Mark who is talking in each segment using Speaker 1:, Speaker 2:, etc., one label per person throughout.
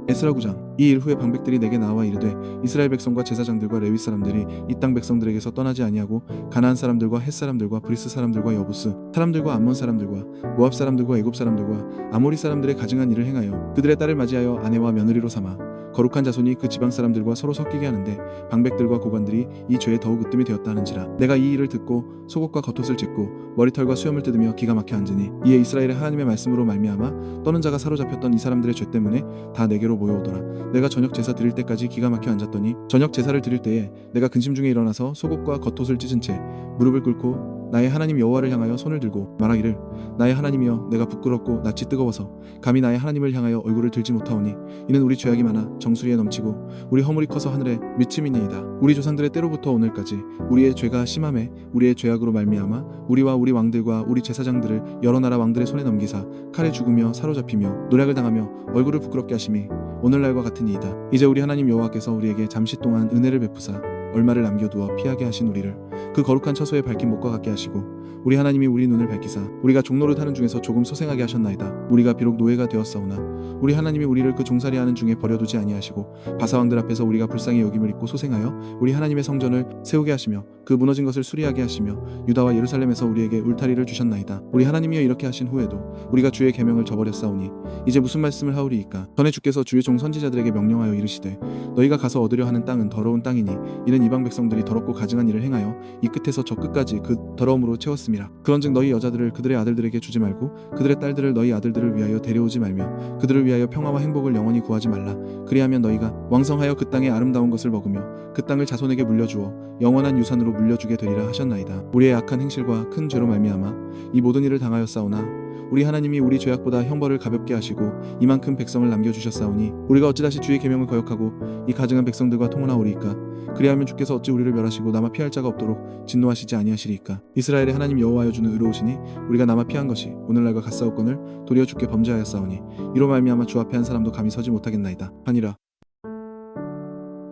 Speaker 1: 에스라 9장. 이 일 후에 방백들이 내게 나와 이르되 이스라엘 백성과 제사장들과 레위 사람들이 이 땅 백성들에게서 떠나지 아니하고 가나안 사람들과 헷 사람들과 브리스 사람들과 여부스 사람들과 암몬 사람들과 모압 사람들과 애굽 사람들과 아모리 사람들의 가증한 일을 행하여 그들의 딸을 맞이하여 아내와 며느리로 삼아 거룩한 자손이 그 지방 사람들과 서로 섞이게 하는데 방백들과 고관들이 이 죄에 더욱 으뜸이 되었다 하는지라. 내가 이 일을 듣고 속옷과 겉옷을 찢고 머리털과 수염을 뜯으며 기가 막혀 앉으니 이에 이스라엘의 하나님의 말씀으로 말미암아 떠는 자가 사로잡혔던 이 사람들의 죄 때문에 다 내게로 모여오더라. 내가 저녁 제사 드릴 때까지 기가 막혀 앉았더니 저녁 제사를 드릴 때에 내가 근심 중에 일어나서 속옷과 겉옷을 찢은 채 무릎을 꿇고 나의 하나님 여호와를 향하여 손을 들고 말하기를 나의 하나님이여 내가 부끄럽고 낯이 뜨거워서 감히 나의 하나님을 향하여 얼굴을 들지 못하오니 이는 우리 죄악이 많아 정수리에 넘치고 우리 허물이 커서 하늘에 미침이니이다. 우리 조상들의 때로부터 오늘까지 우리의 죄가 심함에 우리의 죄악으로 말미암아 우리와 우리 왕들과 우리 제사장들을 여러 나라 왕들의 손에 넘기사 칼에 죽으며 사로잡히며 노략을 당하며 얼굴을 부끄럽게 하심이 오늘날과 같으니이다. 이제 우리 하나님 여호와께서 우리에게 잠시 동안 은혜를 베푸사 얼마를 남겨두어 피하게 하신 우리를 그 거룩한 처소에 밝힌 목과 같게 하시고 우리 하나님이 우리 눈을 밝히사 우리가 종노릇 하는 중에서 조금 소생하게 하셨나이다. 우리가 비록 노예가 되었사오나 우리 하나님이 우리를 그 종살이 하는 중에 버려두지 아니하시고 바사왕들 앞에서 우리가 불쌍히 여김을 입고 소생하여 우리 하나님의 성전을 세우게 하시며 그 무너진 것을 수리하게 하시며 유다와 예루살렘에서 우리에게 울타리를 주셨나이다. 우리 하나님이여 이렇게 하신 후에도 우리가 주의 계명을 저버렸사오니 이제 무슨 말씀을 하오리이까. 전에 주께서 주의 종 선지자들에게 명령하여 이르시되 너희가 가서 얻으려 하는 땅은 더러운 땅이니 이는 이방 백성들이 더럽고 가증한 일을 행하여 이 끝에서 저 끝까지 그 더러움으로 채웠음이라. 그런즉 너희 여자들을 그들의 아들들에게 주지 말고 그들의 딸들을 너희 아들들을 위하여 데려오지 말며 그들을 위하여 평화와 행복을 영원히 구하지 말라. 그리하면 너희가 왕성하여 그 땅의 아름다운 것을 먹으며 그 땅을 자손에게 물려주어 영원한 유산으로 물려주게 되리라 하셨나이다. 우리의 악한 행실과 큰 죄로 말미암아 이 모든 일을 당하였사오나 우리 하나님이 우리 죄악보다 형벌을 가볍게 하시고 이만큼 백성을 남겨주셨사오니 우리가 어찌 다시 주의 계명을 거역하고 이 가증한 백성들과 통혼하오리이까. 그리하면 주께서 어찌 우리를 멸하시고 남아 피할 자가 없도록 진노하시지 아니하시리이까. 이스라엘의 하나님 여호와여 주는 의로우시니 우리가 남아 피한 것이 오늘날과 같사옵거늘 도리어 주께 범죄하였사오니 이로 말미암아 주 앞에 한 사람도 감히 서지 못하겠나이다 하니라.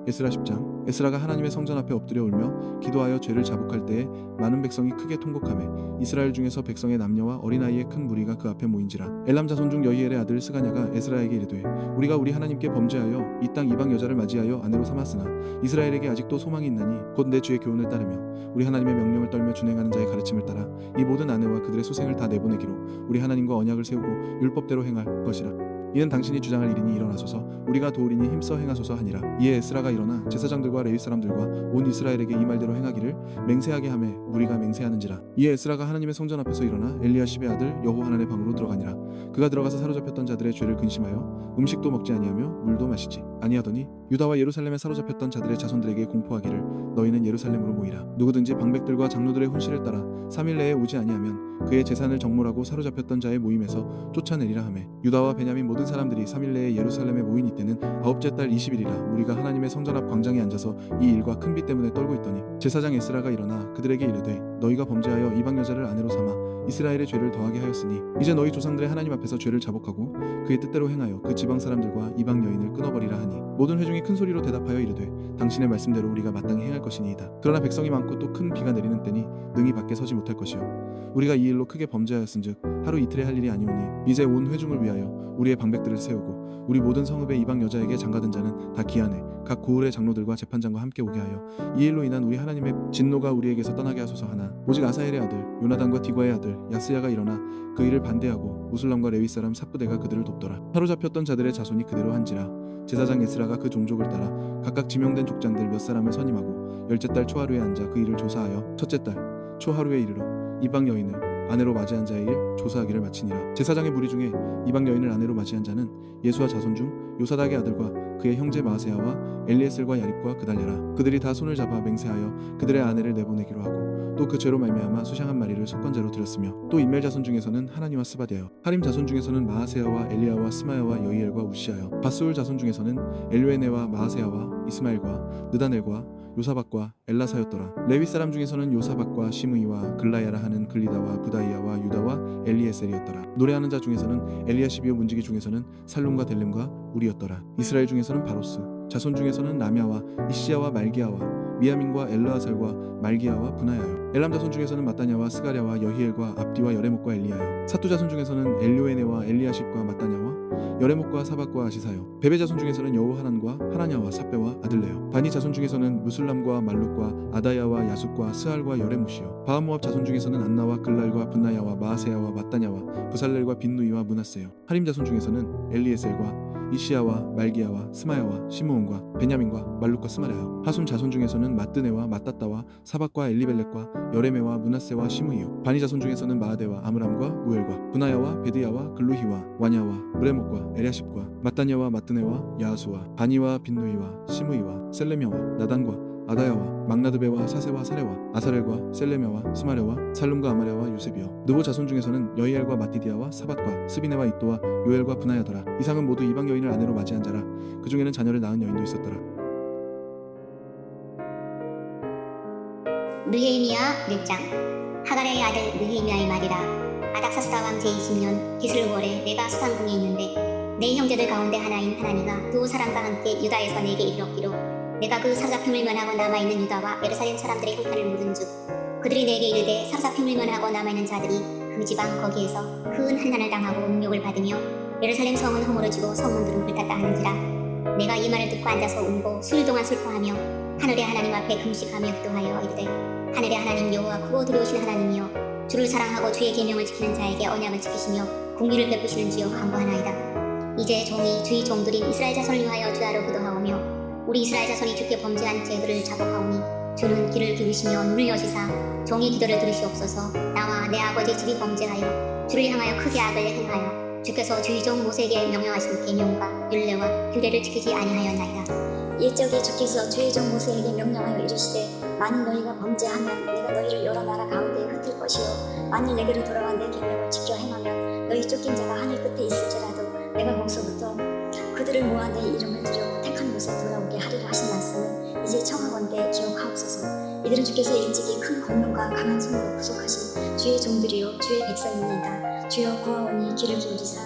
Speaker 1: 에스라 10장. 에스라가 하나님의 성전 앞에 엎드려 울며 기도하여 죄를 자복할 때에 많은 백성이 크게 통곡하매 이스라엘 중에서 백성의 남녀와 어린아이의 큰 무리가 그 앞에 모인지라. 엘람 자손 중 여히엘의 아들 스가냐가 에스라에게 이르되 우리가 우리 하나님께 범죄하여 이 땅 이방 여자를 맞이하여 아내로 삼았으나 이스라엘에게 아직도 소망이 있나니 곧 내 주의 교훈을 따르며 우리 하나님의 명령을 떨며 준행하는 자의 가르침을 따라 이 모든 아내와 그들의 소생을 다 내보내기로 우리 하나님과 언약을 세우고 율법대로 행할 것이라. 이는 당신이 주장할 일이니 일어나소서 우리가 도우리니 힘써 행하소서 하니라. 이에 에스라가 일어나 제사장들과 레위 사람들과 온 이스라엘에게 이 말대로 행하기를 맹세하게 하매 무리가 맹세하는지라. 이에 에스라가 하나님의 성전 앞에서 일어나 엘리야십의 아들 여호하난의 방으로 들어가니라. 그가 들어가서 사로잡혔던 자들의 죄를 근심하여 음식도 먹지 아니하며 물도 마시지 아니하더니 유다와 예루살렘에 사로잡혔던 자들의 자손들에게 공포하기를 너희는 예루살렘으로 모이라. 누구든지 방백들과 장로들의 훈시를 따라 3일 내에 오지 아니하면 그의 재산을 정몰하고 사로잡혔던 자의 모임에서 쫓아내리라 하매 유다와 베냐민 모든 사람들이 3일 내에 예루살렘에 모인 이때는 아홉째 달 20일이라. 무리가 하나님의 성전 앞 광장에 앉아서 이 일과 큰 비 때문에 떨고 있더니 제사장 에스라가 일어나 그들에게 이르되 너희가 범죄하여 이방 여자를 아내로 삼아 이스라엘의 죄를 더하게 하였으니 이제 너희 조상들의 하나님 앞에서 죄를 자복하고 그의 뜻대로 행하여 그 지방 사람들과 이방 여인을 끊어버리라 하니 모든 회중이 큰 소리로 대답하여 이르되 당신의 말씀대로 우리가 마땅히 행할 것이니이다. 그러나 백성이 많고 또 큰 비가 내리는 때니 능히 밖에 서지 못할 것이요 우리가 이 일로 크게 범죄하였은즉 하루 이틀에 할 일이 아니오니 이제 온 회중을 위하여 우리의 방백들을 세우고 우리 모든 성읍의 이방 여자에게 장가든 자는 다 기한에 각 고을의 장로들과 재판장과 함께 오게 하여 이 일로 인한 우리 하나님의 진노가 우리에게서 떠나게 하소서 하나 오직 아사엘의 아들 요나단과 디과의 아들 야스야가 일어나 그 일을 반대하고 무슬람과 레위 사람 삽부대가 그들을 돕더라. 사로잡혔던 자들의 자손이 그대로 한지라. 제사장 에스라가 그 종족을 따라 각각 지명된 족장들 몇 사람을 선임하고 열째 달 초하루에 앉아 그 일을 조사하여 첫째 달 초하루에 이르러 이방 여인을 아내로 맞이한 자의 일 조사하기를 마치니라. 제사장의 무리 중에 이방 여인을 아내로 맞이한 자는 예수와 자손 중 요사닥의 아들과 그의 형제 마아세야와 엘리에셀과 야립과 그달랴라. 그들이 다 손을 잡아 맹세하여 그들의 아내를 내보내기로 하고 또 그 죄로 말미암아 수샹한 마리를 속건제로 드렸으며 또 인멜 자손 중에서는 하나니와 스바데여 하림 자손 중에서는 마아세야와 엘리야와 스마야와 여이엘과 우시하여 바스울 자손 중에서는 엘료에네와 마아세야와 이스마엘과 느다넬과 요사박과 엘라사였더라. 레위 사람 중에서는 요사박과 시므이와 글라야라 하는 글리다와 부다이야와 유다와 엘리에셀이었더라. 노래하는 자 중에서는 엘리야시비오 문지기 중에서는 살룸과 델림과 우리였더라. 이스라엘 중에서는 바로스 자손 중에서는 라мя와 이시야와 말기야와 미야민과 엘르아살과 말기야와 분하야요. 엘람 자손 중에서는 마따냐와 스가랴와 여히엘과 압디와 여레목과 엘리야요. 사투 자손 중에서는 엘료에네와 엘리야십과 마따냐와 여레목과 사박과 아시사요. 베베 자손 중에서는 여호하난과 하나냐와 삽베와 아들레요. 바니 자손 중에서는 무술람과 말룩과 아다야와 야숫과 스알과 여레못이요. 바하모압 자손 중에서는 안나와 글랄과 분나야와 마아세야와 mat단야와 부살렐과 빈누이와 문하세요. 하림 자손 중에서는 엘리에셀과 이시야와 말기야와 스마야와 시므온과 베냐민과 말룩과 스마랴요. 하숨 자손 중에서는 마뜨네와 마따따와 사박과 엘리벨렉과 여레메와 문하세와 시므이요. 바니 자손 중에서는 마아데와 아므람과 우엘과 분하야와 베드야와 글루히와 와냐와 무레목과 에랴십과 mat단야와 마뜨네와 야하수와 바니와 빈누이와 시므이와 셀레미야와 나단과 아다야와 막나드베와 사세와 사레와 아사렐과 셀레메와 스마레와 살룸과 아마랴와 요셉이요. 느보 자손 중에서는 여이엘과 마띠디아와 사밧과 스비네와 이또와 요엘과 분하야더라. 이상은 모두 이방 여인을 아내로 맞이한 자라. 그 중에는 자녀를 낳은 여인도 있었더라.
Speaker 2: 느헤미야 1장. 하갈의 아들 느헤미야의 말이라. 아닥사스다 왕 제20년 기슬월에 내가 수상궁에 있는데 내 형제들 가운데 하나인 하나니가 두 사람과 함께 유다에서 내게 이르렀기로 내가 그 사로잡힘을 면하고 남아있는 유다와 예루살렘 사람들의 형편을 물은즉 그들이 내게 이르되 사로잡힘을 면하고 남아있는 자들이 그 지방 거기에서 큰 한난을 당하고 능욕을 받으며 예루살렘 성은 허물어지고 성문들은 불탔다 하는지라. 내가 이 말을 듣고 앉아서 울고 수일 동안 슬퍼하며 하늘의 하나님 앞에 금식하며 기도하여 이르되 하늘의 하나님 여호와 크고 두려우신 하나님이여 주를 사랑하고 주의 계명을 지키는 자에게 언약을 지키시며 공의를 베푸시는지요 간구하나이다. 이제 종이 주의 종들이 이스라엘 자손을 위하여 주야로 기도하오며 우리 이스라엘 자손이 주께 범죄한 죄들을 자복하오니 주는 귀를 기울이시며 눈을 여시사 종의 기도를 들으시옵소서. 나와 내 아버지 집이 범죄하여 주를 향하여 크게 악을 행하여 주께서 주의 종 모세에게 명령하신 계명과 율례와 규례를 지키지 아니하였나이다.
Speaker 3: 옛적에 주께서 주의 종 모세에게 명령하여 이르시되 만일 너희가 범죄하면 내가 너희를 여러 나라 가운데 흩을 것이요 만일 내게로 돌아와 내 계명을 지켜 행하면 너희 쫓긴 자가 하늘 끝에 있을지라도 내가 거기서부터 그들을 모아 내 이름을 두려고 택한 곳에 돌아오게 하리라 하신 말씀을 이제 청하건대 기억하옵소서. 이들은 주께서 일찍이 큰 권능과 강한 손으로 구속하신 주의 종들이요 주의 백성입니다. 주여 구하오니 귀를 기울이사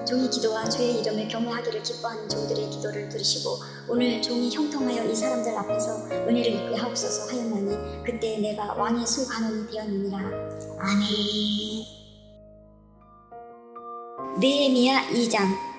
Speaker 3: 종의 기도와 주의 이름을 경외하기를 기뻐하는 종들의 기도를 들으시고 오늘 종이 형통하여 이 사람들 앞에서 은혜를 입게 하옵소서 하였나니 그때 내가 왕의 수간원이 되었느니라.
Speaker 2: 아멘.
Speaker 3: 느헤미야 2장.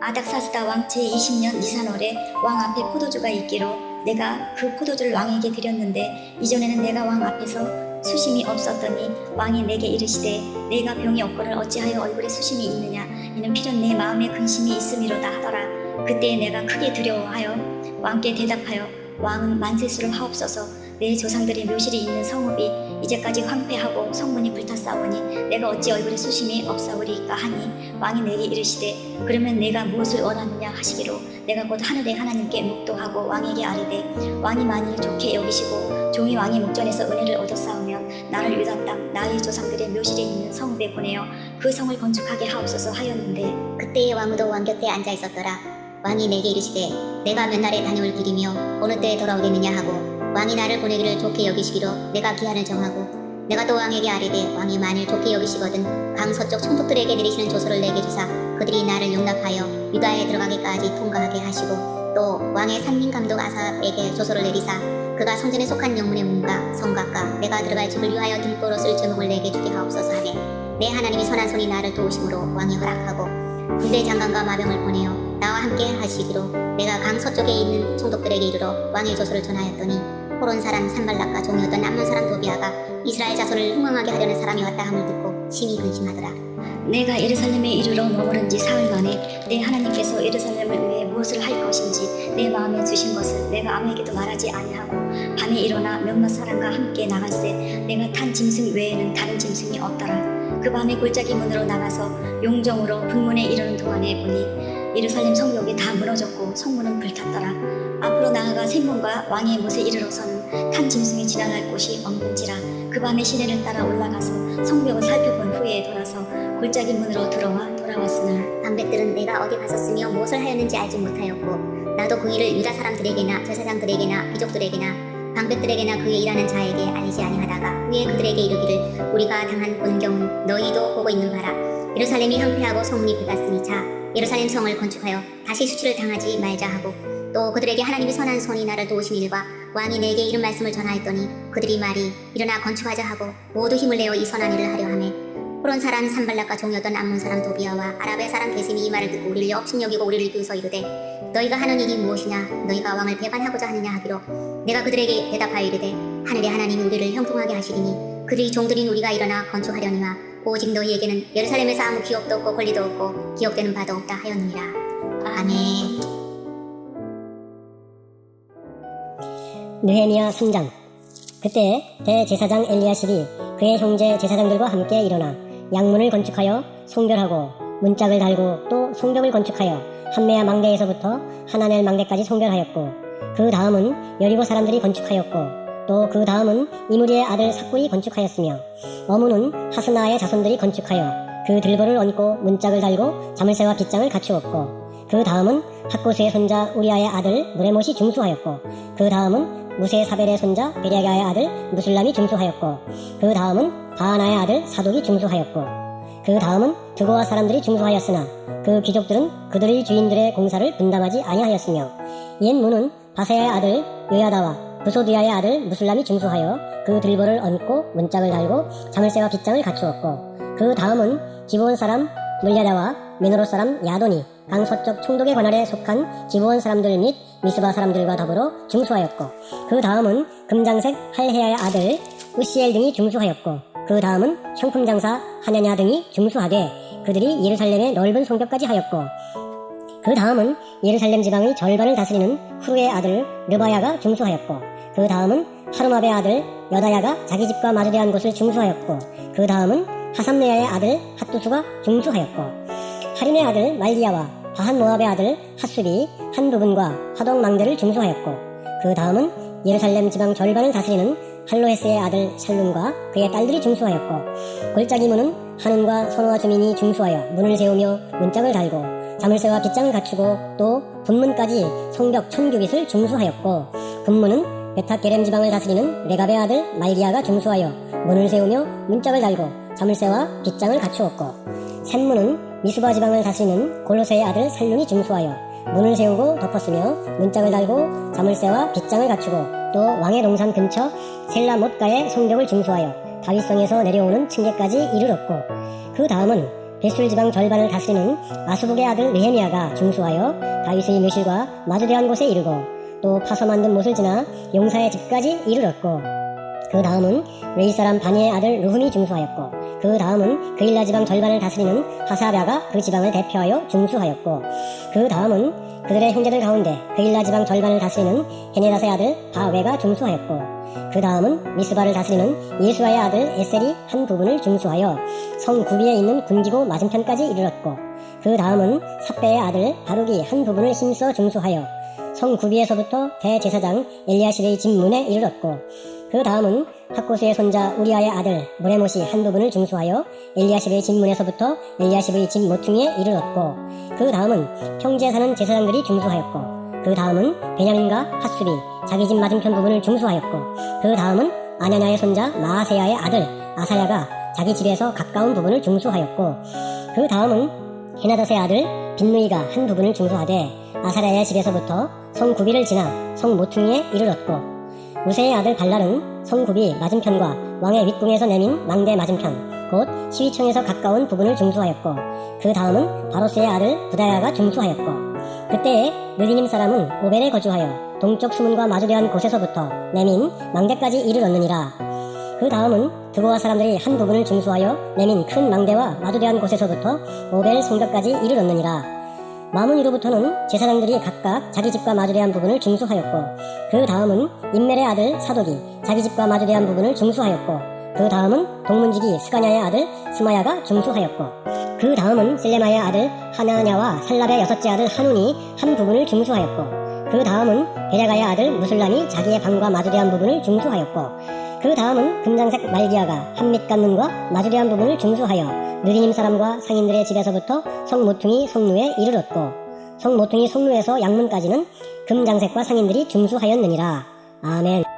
Speaker 3: 아닥사스다 왕 제20년 니산월에 왕 앞에 포도주가 있기로 내가 그 포도주를 왕에게 드렸는데 이전에는 내가 왕 앞에서 수심이 없었더니 왕이 내게 이르시되 내가 병이 없거늘 어찌하여 얼굴에 수심이 있느냐 이는 필연 내 마음에 근심이 있음이로다 하더라. 그때 내가 크게 두려워하여 왕께 대답하여 왕은 만세수를 하옵소서. 내 조상들의 묘실이 있는 성읍이 이제까지 황폐하고 성문이 불탔사오니 내가 어찌 얼굴에 수심이 없사오리까 하니 왕이 내게 이르시되 그러면 내가 무엇을 원하느냐 하시기로 내가 곧 하늘의 하나님께 묵도하고 왕에게 아뢰되 왕이 만일 좋게 여기시고 종이 왕의 목전에서 은혜를 얻었사오면 나를 유다 땅 나의 조상들의 묘실에 있는 성읍에 보내어 그 성을 건축하게 하옵소서 하였는데
Speaker 2: 그때의 왕도 왕 곁에 앉아 있었더라. 왕이 내게 이르시되 내가 몇 날에 다녀올 길이며 어느 때에 돌아오겠느냐 하고 왕이 나를 보내기를 좋게 여기시기로 내가 기한을 정하고 내가 또 왕에게 아뢰되 왕이 만일 좋게 여기시거든 강 서쪽 총독들에게 내리시는 조서를 내게 주사 그들이 나를 용납하여 유다에 들어가기까지 통과하게 하시고 또 왕의 산민감독 아삽에게 조서를 내리사 그가 성전에 속한 영문의 문과 성곽과 내가 들어갈 집을 위하여 들보로 쓸 제목을 내게 주게 하옵소서 하매 내 하나님이 선한 손이 나를 도우심으로 왕이 허락하고 군대 장관과 마병을 보내어 나와 함께 하시기로 내가 강 서쪽에 있는 총독들에게 이르러 왕의 조서를 전하였더니 호론 사람 산발락과 종이었던 암몬 사람 도비아가 이스라엘 자손을 흥망하게 하려는 사람이 왔다 함을 듣고 심히 근심하더라.
Speaker 3: 내가 예루살렘에 이르러 머무른 지 사흘 만에 내 하나님께서 예루살렘을 위해 무엇을 할 것인지 내 마음에 주신 것을 내가 아무에게도 말하지 아니하고 밤에 일어나 몇몇 사람과 함께 나갈새 내가 탄 짐승 외에는 다른 짐승이 없더라. 그 밤에 골짜기 문으로 나가서 용정으로 분문에 이르는 동안에 보니 예루살렘 성벽이 다 무너졌고 성문은 불탔더라. 앞으로 나아가 샘문과 왕의 못에 이르러서는 탄 짐승이 지나갈 곳이 없는지라. 그 밤에 시내를 따라 올라가서 성벽을 살펴본 후에 돌아서 골짜기 문으로 들어와 돌아왔으나
Speaker 2: 방백들은 내가 어디 갔었으며 무엇을 하였는지 알지 못하였고 나도 그 일을 유다 사람들에게나 제사장들에게나 귀족들에게나 방백들에게나 그의 일하는 자에게 알리지 아니하다가 후에 그들에게 이르기를 우리가 당한 본경은 너희도 보고 있는 바라. 예루살렘이 황폐하고 성문이 불탔으니 자 예루살렘 성을 건축하여 다시 수치를 당하지 말자 하고 또 그들에게 하나님이 선한 손이 나를 도우신 일과 왕이 내게 이런 말씀을 전하였더니 그들이 말이 일어나 건축하자 하고 모두 힘을 내어 이 선한 일을 하려 하매 호론 사람 산발락과 종이었던 암몬 사람 도비아와 아랍의 사람 게셈이 이 말을 듣고 우리를 업신여기고 우리를 비웃어 이르되 너희가 하는 일이 무엇이냐 너희가 왕을 배반하고자 하느냐 하기로 내가 그들에게 대답하여 이르되 하늘의 하나님이 우리를 형통하게 하시리니 그들이 종들인 우리가 일어나 건축하려니와 오직 너희에게는 예루살렘에서 아무 기업도 없고 권리도 없고 기억되는 바도 없다 하였느니라. 아멘.
Speaker 4: 느헤미야 3장. 그때 대제사장 엘리야십이 그의 형제 제사장들과 함께 일어나 양문을 건축하여 송별하고 문짝을 달고 또 송벽을 건축하여 한메아 망대에서부터 하나넬 망대까지 송별하였고 그 다음은 여리고 사람들이 건축하였고 또 그 다음은 이무리의 아들 삭구이 건축하였으며 어무는 하스나의 자손들이 건축하여 그 들보를 얹고 문짝을 달고 자물쇠와 빗장을 갖추었고 그 다음은 학고스의 손자 우리아의 아들 무레못이 중수하였고 그 다음은 무세 사벨의 손자 베랴가의 아들 무술람이 중수하였고 그 다음은 바하나의 아들 사독이 중수하였고 그 다음은 드고와 사람들이 중수하였으나 그 귀족들은 그들의 주인들의 공사를 분담하지 아니하였으며 옛 문은 바세야의 아들 요야다와 부소드야의 아들 무술람이 중수하여 그 들보를 얹고 문짝을 달고 자물쇠와 빗장을 갖추었고 그 다음은 기브온 사람 물야다와 메노로 사람 야돈이 강서쪽 총독의 관할에 속한 기브온 사람들 및 미스바 사람들과 더불어 중수하였고 그 다음은 금장색 할헤야의 아들 우시엘 등이 중수하였고 그 다음은 형품장사 하냐냐 등이 중수하되 그들이 예루살렘의 넓은 성벽까지 하였고 그 다음은 예루살렘 지방의 절반을 다스리는 후루의 아들 르바야가 중수하였고 그 다음은 하루마베의 아들 여다야가 자기 집과 마주대한 곳을 중수하였고 그 다음은 하삼레야의 아들 핫두수가 중수하였고 하림의 아들 말기야와 바한 모압의 아들 핫수비 한 부분과 화덕 망대를 중수하였고 그 다음은 예루살렘 지방 절반을 다스리는 할로헤스의 아들 샬룸과 그의 딸들이 중수하였고 골짜기 문은 한운과 선호와 주민이 중수하여 문을 세우며 문짝을 달고 자물쇠와 빗장을 갖추고 또 분문까지 성벽 1000규빗을 중수하였고 분문은 베타게렘 지방을 다스리는 레갑의 아들 말기야가 중수하여 문을 세우며 문짝을 달고 자물쇠와 빗장을 갖추었고 샘문은 미스바 지방을 다스리는 골로세의 아들 살룸이 중수하여 문을 세우고 덮었으며 문짝을 달고 자물쇠와 빗장을 갖추고 또 왕의 동산 근처 셀라못가의 성벽을 중수하여 다윗성에서 내려오는 층계까지 이르렀고 그 다음은 베술 지방 절반을 다스리는 아수북의 아들 느헤미야가 중수하여 다윗의 묘실과 마주대한 곳에 이르고 또 파서 만든 못을 지나 용사의 집까지 이르렀고 그 다음은 레이 사람 바니의 아들 루흠이 중수하였고 그 다음은 그일라 지방 절반을 다스리는 하사랴가 그 지방을 대표하여 중수하였고 그 다음은 그들의 형제들 가운데 그일라 지방 절반을 다스리는 헤네다스의 아들 바웨가 중수하였고 그 다음은 미스바를 다스리는 예수아의 아들 에셀이 한 부분을 중수하여 성 구비에 있는 군기고 맞은편까지 이르렀고 그 다음은 삽배의 아들 바룩이 한 부분을 힘써 중수하여 성 구비에서부터 대제사장 엘리야십의 집 문에 이르렀고 그 다음은 학고스의 손자 우리아의 아들 무레못이 한 부분을 중수하여 엘리야십의 집 문에서부터 엘리야십의 집 모퉁이에 이르렀고 그 다음은 평지에 사는 제사장들이 중수하였고 그 다음은 베냐민과 핫수비 자기 집 맞은편 부분을 중수하였고 그 다음은 아냐냐의 손자 마아세야의 아들 아사야가 자기 집에서 가까운 부분을 중수하였고 그 다음은 헤나닷의 아들 빈누이가 한 부분을 중수하되 아사랴의 집에서부터 성 구비를 지나 성 모퉁이에 이르렀고 무세의 아들 발랄은 성 구비 맞은편과 왕의 윗궁에서 내민 망대 맞은편 곧 시위청에서 가까운 부분을 중수하였고 그 다음은 바로스의 아들 부다야가 중수하였고 그때에 느디님 사람은 오벨에 거주하여 동쪽 수문과 마주대한 곳에서부터 내민 망대까지 이르렀느니라. 그 다음은 드고와 사람들이 한 부분을 중수하여 내민 큰 망대와 마주대한 곳에서부터 오벨 성벽까지 이르렀느니라. 마문이로부터는 제사장들이 각각 자기 집과 마주대한 부분을 중수하였고 그 다음은 임멜의 아들 사독이 자기 집과 마주대한 부분을 중수하였고 그 다음은 동문지기 스가냐의 아들 스마야가 중수하였고 그 다음은 셀레마의 아들 하나냐와 살랍의 여섯째 아들 한운이 한 부분을 중수하였고 그 다음은 베랴가의 아들 무술람이 자기의 방과 마주대한 부분을 중수하였고 그 다음은 금장색 말기야가 한밑간문과 마주대한 부분을 중수하여 느디님 사람과 상인들의 집에서부터 성모퉁이 성루에 이르렀고 성모퉁이 성루에서 양문까지는 금장색과 상인들이 중수하였느니라. 아멘.